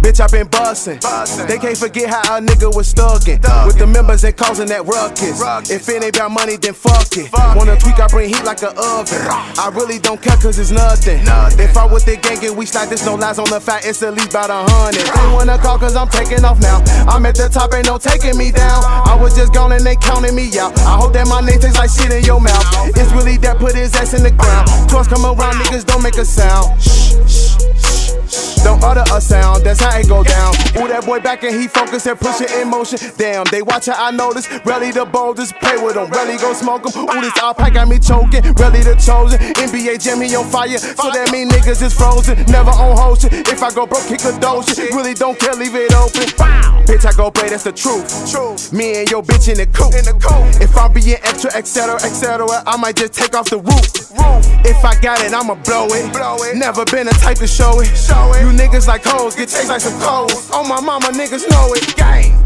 Bitch, I been bustin'. They can't forget how a nigga was thuggin' with the members and causing that ruckus. If it ain't about money, then fuck it. Wanna tweak, I bring heat like an oven. I really don't care cause it's nothing. If I with the gang and we slide, there's no lies on the fact, it's at least about 100. They wanna call cause I'm taking off now. I'm at the top, ain't no taking me down. I was just gone and they counting me out. I hope that my name tastes like shit in your mouth. It's really that put his ass in the ground. Tours come around, niggas don't make a sound. Don't utter a sound, that's how it go down. Ooh, that boy back and he focused and pushing in motion. Damn, they watchin', I notice. Really the boldest, play with them, really go smoke them. Ooh, this all pack got me choking, really the chosen. NBA Jam, he on fire, so that mean niggas is frozen. Never on hold shit, if I go broke, kick a doja. Really don't care, leave it open. Bitch, I go play, that's the truth. Me and your bitch in the coop. If I'm being extra, etc., I might just take off the roof. If I got it, I'ma blow it. Never been the type to show it. You niggas like hoes, get chased like some coals. Oh my mama, niggas know it. Gang.